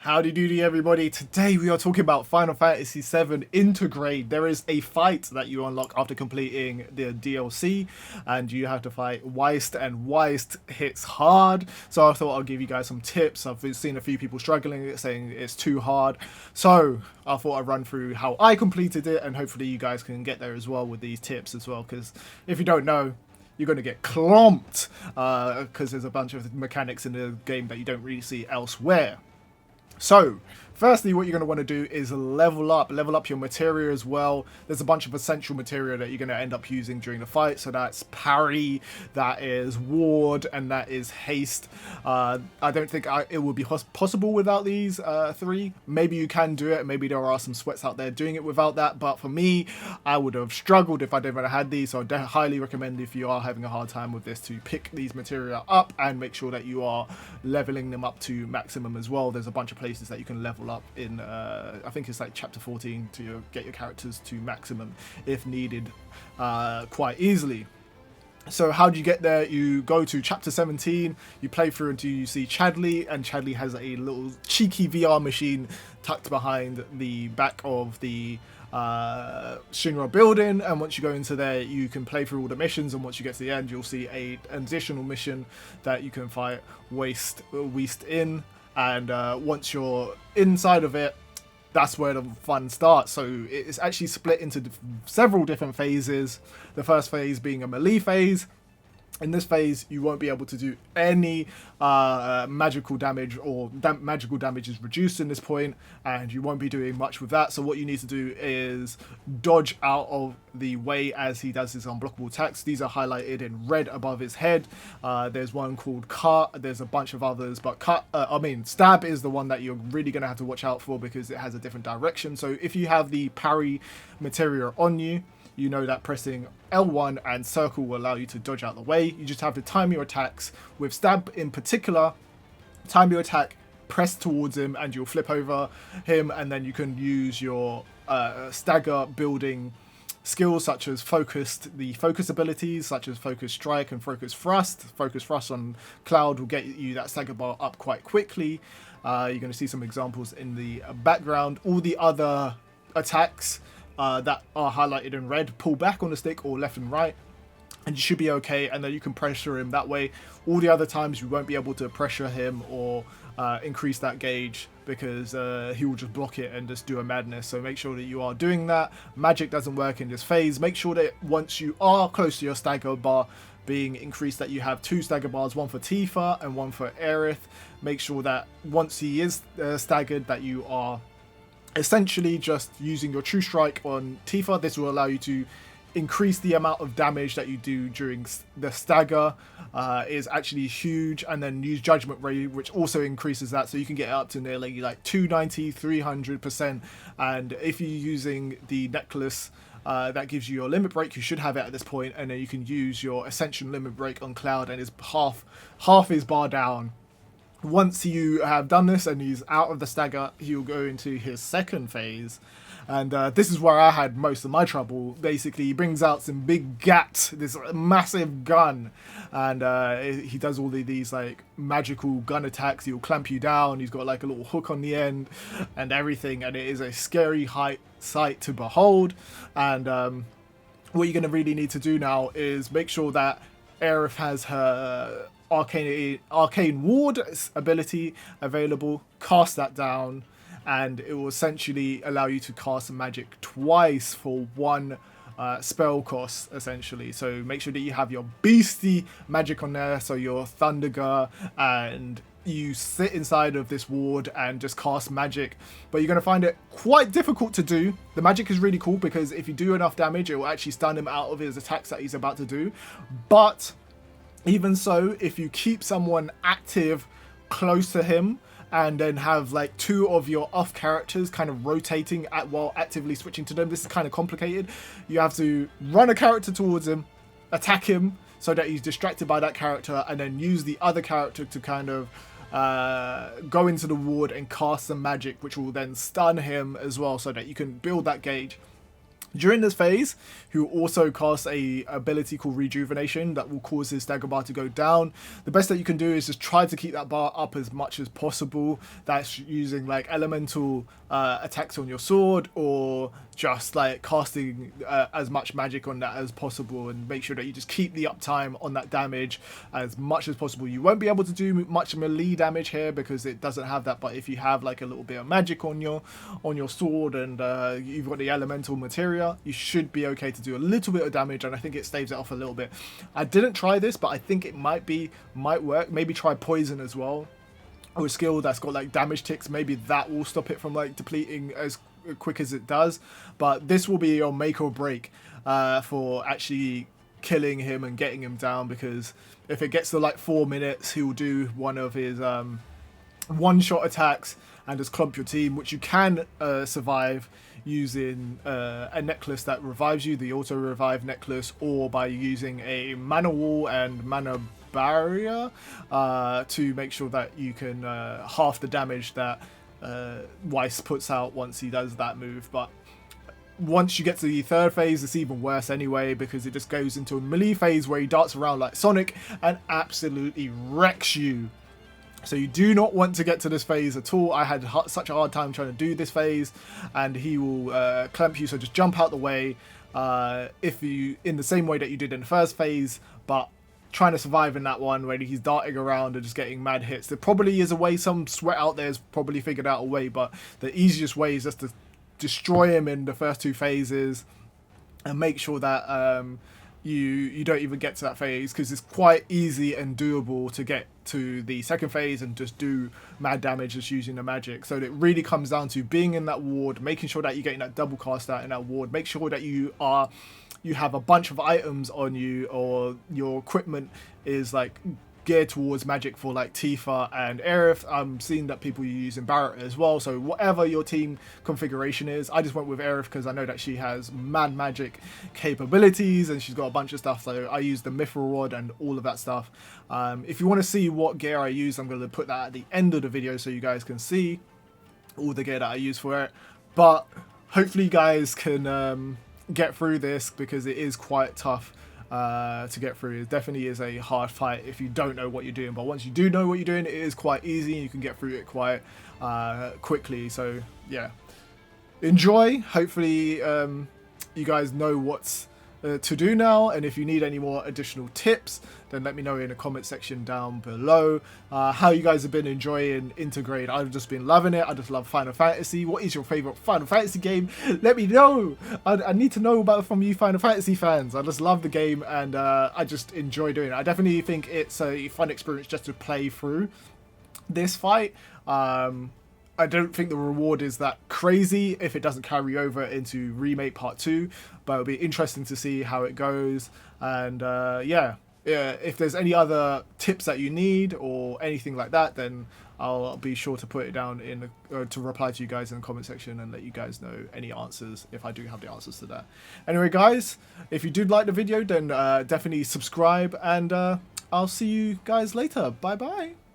Howdy doody everybody, today we are talking about Final Fantasy VII Intergrade. There is a fight that you unlock after completing the DLC and you have to fight Weiss, and Weiss hits hard. So I thought I'll give you guys some tips. I've seen a few people struggling, saying it's too hard. So I thought I'd run through how I completed it and hopefully you guys can get there as well with these tips as well, because if you don't know, you're going to get clomped because there's a bunch of mechanics in the game that you don't really see elsewhere. So, firstly, what you're going to want to do is level up your materia as well. There's a bunch of essential materia that you're going to end up using during the fight. So that's parry, that is ward, and that is haste. I don't think it would be possible without these three. Maybe you can do it. Maybe there are some sweats out there doing it without that. But for me, I would have struggled if I didn't have had these. So I highly recommend, if you are having a hard time with this, to pick these materia up and make sure that you are leveling them up to maximum as well. There's a bunch of places that you can level up in, I think it's like chapter 14 to get your characters to maximum if needed quite easily. So how do you get there? You go to chapter 17, you play through until you see Chadley, and Chadley has a little cheeky VR machine tucked behind the back of the Shinra building, and once you go into there you can play through all the missions, and once you get to the end you'll see an additional mission that you can fight Weiss in. And once you're inside of it, that's where the fun starts. So it's actually split into several different phases. The first phase being a melee phase. In this phase, you won't be able to do any magical damage, or magical damage is reduced in this point, and you won't be doing much with that. So what you need to do is dodge out of the way as he does his unblockable attacks. These are highlighted in red above his head. There's one called Cut. There's a bunch of others, but Stab is the one that you're really going to have to watch out for because it has a different direction. So if you have the parry materia on you, you know that pressing L1 and circle will allow you to dodge out the way. You just have to time your attacks. With Stab in particular, time your attack, press towards him, and you'll flip over him, and then you can use your stagger building skills such as the focus abilities such as Focus Strike and Focus Thrust. Focus Thrust on Cloud will get you that stagger bar up quite quickly. You're going to see some examples in the background. All the other attacks that are highlighted in red, pull back on the stick or left and right, and you should be okay, and then you can pressure him that way. All the other times you won't be able to pressure him or increase that gauge because he will just block it and just do a madness. So make sure that you are doing that. Magic doesn't work in this phase. Make sure that once you are close to your stagger bar being increased, that you have 2 stagger bars, one for Tifa and one for Aerith. Make sure that once he is staggered, that you are essentially just using your True Strike on Tifa. This will allow you to increase the amount of damage that you do during the stagger. Is actually huge. And then use Judgment Ray, which also increases that, so you can get up to nearly like 290, 300%. And if you're using the necklace that gives you your limit break, you should have it at this point, and then you can use your Ascension limit break on Cloud, and it's half his bar down. Once you have done this and he's out of the stagger, he'll go into his second phase. And this is where I had most of my trouble. Basically, he brings out some big gat, this massive gun. And he does all these like magical gun attacks. He'll clamp you down. He's got like a little hook on the end and everything. And it is a scary sight to behold. And what you're going to really need to do now is make sure that Aerith has her arcane ward ability available. Cast that down, and it will essentially allow you to cast magic twice for one spell cost, essentially. So make sure that you have your beastie magic on there, so your Thunderger, and you sit inside of this ward and just cast magic. But you're going to find it quite difficult to do. The magic is really cool because if you do enough damage, it will actually stun him out of his attacks that he's about to do. But even so, if you keep someone active close to him and then have like 2 of your off characters kind of rotating while actively switching to them, this is kind of complicated. You have to run a character towards him, attack him so that he's distracted by that character, and then use the other character to kind of go into the ward and cast some magic, which will then stun him as well, so that you can build that gauge. During this phase, he will also cast a ability called Rejuvenation that will cause his stagger bar to go down. The best that you can do is just try to keep that bar up as much as possible. That's using like elemental attacks on your sword, or just like casting as much magic on that as possible, and make sure that you just keep the uptime on that damage as much as possible. You won't be able to do much melee damage here because it doesn't have that, but if you have like a little bit of magic on your sword, and you've got the elemental materia, you should be okay to do a little bit of damage, and I think it staves it off a little bit. I didn't try this, but I think it might work. Maybe try poison as well, or a skill that's got like damage ticks. Maybe that will stop it from like depleting as quick as it does. But this will be your make or break for actually killing him and getting him down, because if it gets to like 4 minutes, he will do one of his one-shot attacks and just clump your team, which you can survive using a necklace that revives you, the auto revive necklace, or by using a mana wall and mana barrier to make sure that you can half the damage that Weiss puts out once he does that move. But once you get to the third phase, it's even worse anyway, because it just goes into a melee phase where he darts around like Sonic and absolutely wrecks you. So you do not want to get to this phase at all. I had such a hard time trying to do this phase, and he will clamp you, so just jump out the way if you, in the same way that you did in the first phase, but trying to survive in that one where he's darting around and just getting mad hits. There probably is a way, some sweat out there has probably figured out a way, but the easiest way is just to destroy him in the first two phases and make sure that you don't even get to that phase, because it's quite easy and doable to get to the second phase and just do mad damage just using the magic. So it really comes down to being in that ward, making sure that you're getting that double cast out in that ward, make sure that you have a bunch of items on you, or your equipment is like geared towards magic for like Tifa and Aerith. I'm seeing that people use in Barrett as well, so whatever your team configuration is. I just went with Aerith because I know that she has mad magic capabilities and she's got a bunch of stuff, so I use the Mithril Rod and all of that stuff. If you want to see what gear I use, I'm going to put that at the end of the video so you guys can see all the gear that I use for it. But hopefully you guys can get through this, because it is quite tough to get through. It definitely is a hard fight if you don't know what you're doing, but once you do know what you're doing, it is quite easy and you can get through it quite quickly. So yeah, enjoy. Hopefully you guys know what's to do now, and if you need any more additional tips, then let me know in the comment section down below how you guys have been enjoying Intergrade. I've just been loving it. I just love Final Fantasy. What is your favorite Final Fantasy game? Let me know. I need to know about it from you Final Fantasy fans. I just love the game, and I just enjoy doing it. I definitely think it's a fun experience just to play through this fight. I don't think the reward is that crazy if it doesn't carry over into Remake Part 2, but it'll be interesting to see how it goes. And yeah, if there's any other tips that you need or anything like that, then I'll be sure to put it down in to reply to you guys in the comment section and let you guys know any answers if I do have the answers to that. Anyway guys, if you did like the video, then definitely subscribe, and I'll see you guys later. Bye bye.